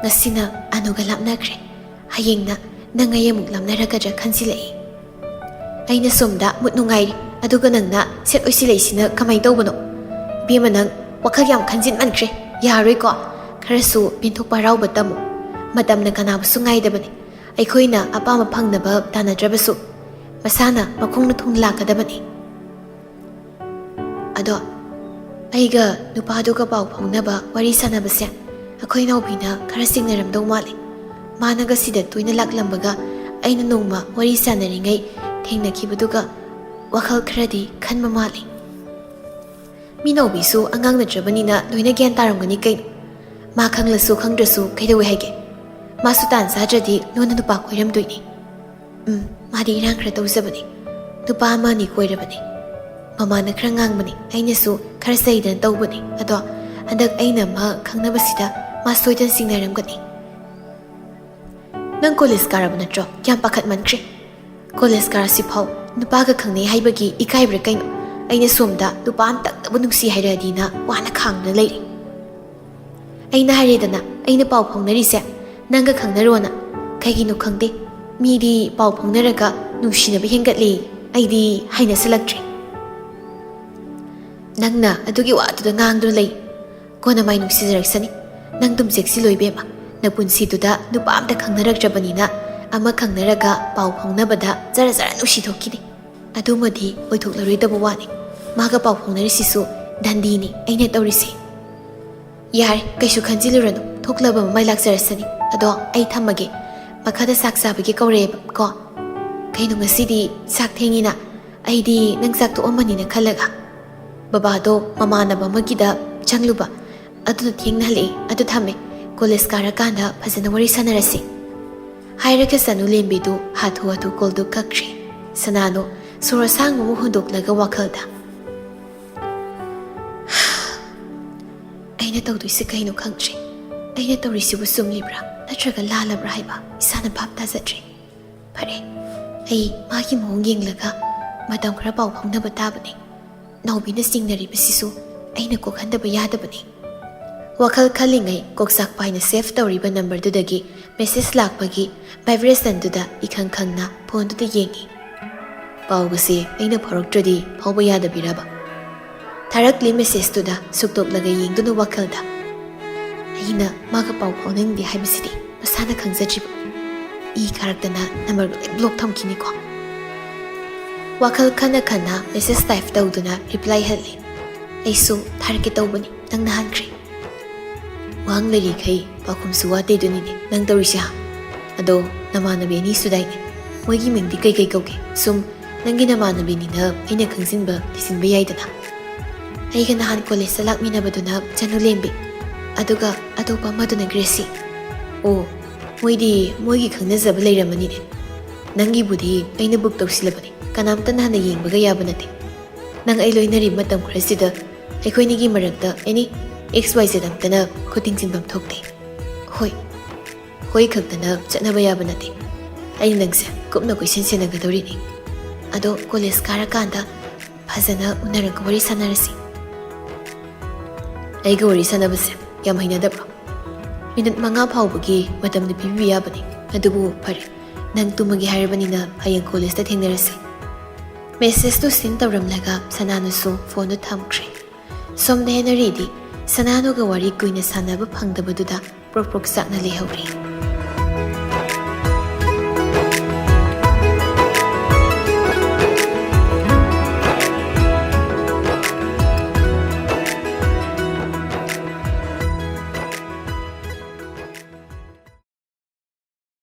ꯉꯁꯤꯅ ꯑꯅꯨꯒ ꯂꯥꯞꯅꯈ꯭ꯔꯦ, ꯍꯌꯦꯡꯅ ꯅꯪ ꯑꯩ ꯑꯃꯨꯛ ꯂꯥꯞꯅꯔꯛꯀꯗ꯭ꯔꯥ ꯈꯟꯖꯤꯜꯂꯛꯏ꯫ ꯑꯩꯅ ꯁꯣꯝꯗ ꯃꯨꯠ ꯅꯨꯡꯉꯥꯏꯔꯤ, ꯑꯗꯨꯒ ꯅꯪꯅ ꯁꯦꯠ ꯑꯣꯏꯁꯤꯜꯂꯛꯏꯁꯤꯅ ꯀꯃꯥꯏꯅ ꯇꯧꯕꯅꯣ? ꯏꯕꯦꯝꯃ, ꯅꯪ ꯋꯥꯈꯜ ꯌꯥꯝ ꯈꯟꯖꯤꯟꯃꯟꯈ꯭ꯔꯦ꯫ ꯌꯥꯔꯣꯏꯀꯣ, ꯈꯔꯁꯨ ꯄꯦꯟꯊꯣꯛꯄ ꯍꯔꯥꯎꯕ ꯇꯝꯃꯨ꯫ ꯃꯇꯝꯅ ꯀꯅꯥꯕꯨꯁꯨ ꯉꯥꯏꯗꯕꯅꯤ꯫ ꯑꯩꯈꯣꯏꯅ ꯑꯄꯥꯝꯕ ꯐꯪꯅꯕ ꯇꯥꯟꯅꯗ꯭ꯔꯕꯁꯨ ꯃꯁꯥꯅ ꯃꯈꯣꯡꯅ ꯊꯨꯡꯅ ꯂꯥꯛꯀꯗꯕꯅꯤ꯫ ꯑꯗꯣ ꯑꯩꯒ ꯅꯨꯄꯥꯗꯨꯒ ꯄꯥꯎ ꯐꯥꯎꯅꯕ, ꯋꯥꯔꯤ ꯁꯥꯟꯅꯕꯁꯦ ꯑꯩꯈꯣꯏ ꯅꯥꯎꯕꯤꯅ ꯈꯔ ꯆꯤꯡꯅꯔꯝꯗꯧ ꯃꯥꯜꯂꯤ꯫ ꯃꯥꯅꯒ ꯁꯤꯗ ꯇꯣꯏꯅ ꯂꯥꯛꯂꯝꯕꯒ ꯑꯩꯅ ꯅꯣꯡꯃ ꯋꯥꯔꯤ ꯁꯥꯟꯅꯔꯤꯉꯩ ꯊꯦꯡꯅꯈꯤꯕꯗꯨꯒ ꯋꯥꯈꯜꯈꯔꯗꯤ ꯈꯟꯕ ꯃꯥꯜꯂꯤ꯫ ꯃꯤꯅꯥꯎꯕꯤꯁꯨ ꯑꯉꯥꯡ ꯅꯠꯇ꯭ꯔꯕꯅꯤꯅ ꯂꯣꯏꯅ ꯒ꯭ꯌꯥꯟ ꯇꯥꯔꯝꯒꯅꯤ ꯀꯩꯅꯣ꯫ ꯃꯥ ꯈꯪꯂꯁꯨ ꯈꯪꯗ꯭ꯔꯁꯨ ꯀꯩꯗꯧꯋꯦ ꯍꯥꯏꯒꯦ? ꯃꯥꯁꯨ ꯇꯥꯟ ꯆꯥꯗ꯭ꯔꯗꯤ ꯂꯣꯟꯅ ꯅꯨꯄꯥ ꯀꯣꯏꯔꯝꯗꯣꯏꯅꯤ꯫ ꯃꯥꯗꯤ ꯏꯔꯥꯡ ꯈꯔ ꯇꯧꯖꯕꯅꯤ꯫ ꯅꯨꯄꯥ ꯑꯃ ꯑꯅꯤ ꯀꯣꯏꯔꯕꯅꯤ꯫ ꯃꯃꯥꯅ ꯈꯔ ꯉꯥꯡꯕꯅꯤ, ꯑꯩꯅꯁꯨ ꯈꯔ ꯆꯩꯗꯅ ꯇꯧꯕꯅꯤ꯫ ꯑꯗꯣ ꯍꯟꯗꯛ ꯑꯩꯅ ꯃꯥ ꯈꯪꯅꯕꯁꯤꯗ ꯃꯥ ꯁꯣꯏꯗꯅ ꯆꯤꯡꯅꯔꯝꯒꯅꯤ꯫ ꯅꯪ ꯀꯣꯂꯦꯖ ꯀꯥꯔꯕ ꯅꯠꯇ꯭ꯔꯣ? ꯌꯥꯝ ꯄꯥꯈꯠꯃꯟꯈ꯭ꯔꯦ꯫ ꯀꯣꯂꯦꯖ ꯀꯥꯔꯁꯤꯐꯥꯎ ꯅꯨꯄꯥꯒ ꯈꯪꯅꯩ ꯍꯥꯏꯕꯒꯤ ꯏꯀꯥꯏꯕ꯭ꯔꯥ ꯀꯩꯅꯣ? ꯑꯩꯅ ꯁꯣꯝꯗ ꯅꯨꯄꯥ ꯑꯝꯇꯪꯅꯕꯨ ꯅꯨꯡꯁꯤ ꯍꯥꯏꯔꯛꯑꯗꯤꯅ ꯋꯥꯅ ꯈꯥꯡꯗꯨꯅ ꯂꯩꯔꯤ꯫ ꯑꯩꯅ ꯍꯥꯏꯔꯦꯗꯅ ꯑꯩꯅ ꯄꯥꯎ ꯐꯥꯎꯅꯔꯤꯁꯦ ꯅꯪꯒ ꯈꯪꯅꯔꯣꯅ꯫ ꯀꯩꯒꯤꯅꯣ ꯈꯪꯗꯦ, ꯃꯤꯗꯤ ꯄꯥꯎ ꯐꯥꯎꯅꯔꯒ ꯅꯨꯡꯁꯤꯅꯕ ꯍꯦꯟꯒꯠꯂꯤ꯫ ꯑꯩꯗꯤ ꯍꯩꯅꯁꯜꯂꯛꯇ꯭ꯔꯦ꯫ ꯅꯪꯅ ꯑꯗꯨꯒꯤ ꯋꯥꯗꯨꯗ ꯉꯥꯡꯗꯨꯅ ꯂꯩ꯫ ꯀꯣꯟꯅ ꯃꯥꯏ ꯅꯨꯡꯁꯤꯖꯔꯛꯁꯅꯤ꯫ ꯅꯪ ꯗꯨꯝ ꯆꯦꯛꯁꯤꯜꯂꯣ ꯏꯕꯦꯝꯃ꯫ ꯅꯄꯨꯟꯁꯤꯗꯨꯗ ꯅꯨꯄꯥ ꯑꯝꯇ ꯈꯪꯅꯔꯛꯇ꯭ꯔꯕꯅꯤꯅ ꯑꯃ ꯈꯪꯅꯔꯒ ꯄꯥꯎ ꯐꯥꯎꯅꯕꯗ ꯖꯔ ꯅꯨꯡꯁꯤꯊꯣꯛꯈꯤꯅꯤ꯫ ꯑꯗꯨꯃꯗꯤ ꯑꯣꯏꯊꯣꯛꯂꯔꯣꯏꯗꯕ ꯋꯥꯅꯤ꯫ ꯃꯥꯒ ꯄꯥꯎ ꯐꯥꯎꯅꯔꯤꯁꯤꯁꯨ ꯗꯟꯗꯤꯅꯤ ꯑꯩꯅ ꯇꯧꯔꯤꯁꯦ꯫ ꯌꯥꯔꯦ, ꯀꯩꯁꯨ ꯈꯟꯖꯤꯜꯂꯨꯔꯅꯨ꯫ ꯊꯣꯛꯂꯕ ꯃꯃꯥꯏ ꯂꯥꯛꯆꯔꯁꯅꯤ꯫ ꯑꯗꯣ ꯑꯩ ꯊꯝꯃꯒꯦ, ꯃꯈꯥꯗ ꯆꯥꯛ ꯆꯥꯕꯒꯤ ꯀꯧꯔꯛꯑꯦꯕ ꯀꯣ꯫ ꯀꯩꯅꯣ ꯉꯁꯤꯗꯤ ꯆꯥꯛ ꯊꯦꯡꯉꯤꯅ? ꯑꯩꯗꯤ ꯅꯪ ꯆꯥꯛ ꯇꯣꯛꯑꯝꯃꯅꯤꯅ ꯈꯜꯂꯒ꯫ ꯕꯕꯥꯗꯣ ꯃꯃꯥꯟꯅꯕ ꯑꯃꯒꯤꯗ ꯆꯪꯂꯨꯕ, ꯑꯗꯨꯅ ꯊꯦꯡꯅ ꯍꯜꯂꯛꯏ꯫ ꯑꯗꯨ ꯊꯝꯃꯦ, ꯀꯣꯂꯦꯖ ꯀꯥꯔꯀꯥꯟꯗ ꯐꯖꯅ ꯋꯥꯔꯤ ꯁꯥꯟꯅꯔꯁꯤ꯫ ꯍꯥꯏꯔꯒ ꯆꯅꯨ ꯂꯦꯝꯕꯤꯗꯨ ꯍꯥꯊꯨ ꯀꯣꯜꯗꯨ ꯀꯛꯈ꯭ꯔꯦ꯫ ꯁꯅꯥꯅꯣ ꯁꯣꯔ ꯑꯁꯥꯡꯕ ꯑꯃ ꯍꯣꯟꯗꯣꯛꯂꯒ ꯋꯥꯈꯜꯗ ꯑꯩꯅ ꯇꯧꯗꯣꯏꯁꯤ ꯀꯩꯅꯣ ꯈꯪꯗ꯭ꯔꯦ ꯑꯩꯅ ꯇꯧꯔꯤꯁꯤꯕꯨ ꯆꯨꯝꯂꯤꯕ꯭ꯔꯥ ꯅꯠꯇ꯭ꯔꯒ ꯂꯥꯜꯂꯕ꯭ꯔꯥ ꯍꯥꯏꯕ ꯏꯁꯥꯅ ꯚꯥꯞ ꯇꯥꯖꯗ꯭ꯔꯦ ꯐꯔꯦ ꯑꯩ ꯃꯥꯒꯤ ꯃꯑꯣꯡ ꯌꯦꯡꯂꯒ ꯃꯇꯝ ꯈꯔ ꯄꯥꯎ ꯐꯥꯎꯅꯕ ꯇꯥꯕꯅꯤ ꯅꯥꯎꯕꯤꯅ ꯆꯤꯡꯅꯔꯤꯕꯁꯤꯁꯨ ꯑꯩꯅ ꯀꯣꯛꯍꯟꯗꯕ ꯌꯥꯗꯕꯅꯤ ꯋꯥꯈꯜ ꯈꯜꯂꯤꯉꯩ ꯀꯣꯛꯆꯥꯛ ꯄꯥꯏꯅ ꯁꯦꯐ ꯇꯧꯔꯤꯕ ꯅꯝꯕꯔꯗꯨꯗꯒꯤ ꯃꯦꯁꯦꯖ ꯂꯥꯛꯄꯒꯤ ꯚꯥꯏꯕ꯭ꯔꯦꯁꯟꯗꯨꯗ ꯏꯈꯪ ꯈꯪꯅ ꯐꯣꯟꯗꯨꯗ ꯌꯦꯡꯉꯤ ꯄꯥꯎꯒꯁꯦ ꯑꯩꯅ ꯐꯥꯎꯔꯛꯇ꯭ꯔꯗꯤ ꯐꯥꯎꯕ ꯌꯥꯗꯕꯤꯔꯕ ꯊꯥꯔꯛꯂꯤ ꯃꯦꯁꯦꯖꯇꯨꯗ ꯁꯨꯛꯇꯣꯛꯂꯒ ꯌꯦꯡꯗꯨꯅ ꯋꯥꯈꯜꯗ ꯑꯩꯅ ꯃꯥꯒ ꯄꯥꯎ ꯐꯥꯎꯅꯤꯡꯗꯦ ꯍꯥꯏꯕꯁꯤꯗꯤ ꯃꯁꯥꯅ ꯈꯪꯖꯗ꯭ꯔꯤꯕ ꯏ ꯀꯥꯔꯛꯇꯅ ꯅꯝꯕꯔꯗꯨ ꯂꯣꯏ ꯕ꯭ꯂꯣꯛ ꯊꯝꯈꯤꯅꯤꯀꯣ ꯋꯥꯈꯜ ꯈꯟꯅ ꯈꯟꯅ ꯃꯦꯁꯦꯖ ꯇꯥꯏꯞ ꯇꯧꯗꯨꯅ ꯔꯤꯄ꯭ꯂꯥꯏ ꯍꯜꯂꯤ ꯑꯩꯁꯨ ꯊꯥꯔꯛꯀꯦ ꯇꯧꯕꯅꯤ ꯅꯪꯅ ꯍꯟꯈ꯭ꯔꯦ ꯋꯥꯍꯪ ꯂꯩꯔꯤꯈꯩ ꯄꯥꯎꯈꯨꯝꯁꯨ ꯋꯥꯠꯇꯦꯗꯨꯅꯤꯅꯦ ꯅꯪ ꯇꯧꯔꯤꯁꯦ ꯑꯗꯣ ꯅꯃꯥꯟꯅꯕꯤ ꯑꯅꯤꯁꯨꯗꯥꯏꯅꯦ ꯃꯣꯏꯒꯤ ꯃꯤꯡꯗꯤ ꯀꯩ ꯀꯧꯒꯦ ꯁꯨꯝ ꯅꯪꯒꯤ ꯅꯃꯥꯟꯅꯕꯤꯅꯤꯅ ꯑꯩꯅ ꯈꯪꯖꯤꯟꯕ ꯊꯤꯖꯤꯟꯕ ꯌꯥꯏꯗꯅ ꯑꯩꯒ ꯅꯍꯥꯟ ꯀꯣꯂꯦꯖꯇ ꯂꯥꯛꯃꯤꯟꯅꯕꯗꯨꯅ ꯆꯅꯨꯂꯦꯝꯕꯤ ꯑꯗꯨꯒ ꯑꯇꯣꯞꯄ ꯑꯃꯗꯨꯅ ꯒ꯭ꯔꯦꯁꯤ ꯑꯣ ꯃꯣꯏꯗꯤ ꯃꯣꯏꯒꯤ ꯈꯪꯅꯖꯕ ꯂꯩꯔꯝꯃꯅꯤꯅꯦ ꯅꯪꯒꯤꯕꯨꯗꯤ ꯑꯩꯅ ꯕꯨꯛ ꯇꯧꯁꯤꯜꯂꯕꯅꯤ ꯀꯅꯥꯝꯇꯅ ꯍꯥꯟꯅ ꯌꯦꯡꯕꯒ ꯌꯥꯕ ꯅꯠꯇꯦ ꯅꯪ ꯑꯩ ꯂꯣꯏꯅꯔꯤꯕ ꯃꯇꯝ ꯈꯔꯁꯤꯗ ꯑꯩꯈꯣꯏꯅꯤꯒꯤ ꯃꯔꯛꯇ ꯑꯦꯅꯤ XYZ ꯑꯝꯇꯅ ꯈꯨꯠ ꯊꯣꯛꯇꯦ ꯍꯣꯏ ꯈꯛꯇꯅ ꯆꯠꯅꯕ ꯌꯥꯕ ꯅꯠꯇꯦ ꯑꯩꯅ ꯅꯪꯁꯦ ꯀꯨꯞꯅ ꯀꯣꯏꯁꯦꯟ ꯁꯦꯟꯅꯒꯗꯧꯔꯤꯅꯤ ꯑꯗꯣ ꯀꯣꯂꯦꯖ ꯀꯥꯔꯀꯥꯟꯗ ꯐꯖꯅ ꯎꯅꯔꯒ ꯋꯥꯔꯤ ꯁꯥꯟꯅꯔꯁꯤ ꯑꯩꯒ ꯋꯥꯔꯤ ꯁꯥꯟꯅꯕꯁꯦ ꯌꯥꯝ ꯍꯩꯅꯗꯕ꯭ꯔꯣ ꯃꯤꯅꯠ 5 ꯐꯥꯎꯕꯒꯤ ꯃꯇꯝꯗ ꯄꯤꯕꯤꯕ ꯌꯥꯕꯅꯤ ꯑꯗꯨꯕꯨ ꯐꯔꯦ ꯅꯪ ꯇꯨꯝꯃꯒꯦ ꯍꯥꯏꯔꯕꯅꯤನ ꯍꯌꯦꯡ ꯀꯣꯂꯦꯖꯇ ꯊꯦꯡꯅꯔꯁꯤ ꯃꯦꯁꯦꯖꯇꯨ ꯁꯤꯟ ꯇꯧꯔꯝꯂꯒ ꯁꯅꯥꯅꯁꯨ ꯐꯣꯟꯗꯨ ꯊꯝꯈ꯭ꯔꯦ ꯁꯣꯝꯗ ꯍꯦꯅꯔꯤꯗꯤ ꯁꯅꯥꯅꯨꯒ ꯋꯥꯔꯤ ꯀꯨꯏꯅ ꯁꯥꯟꯅꯕ ꯐꯪꯗꯕꯗꯨꯗ ꯄ꯭ꯔꯣꯛ ꯆꯥꯛꯅ ꯂꯩꯍꯧꯔꯤ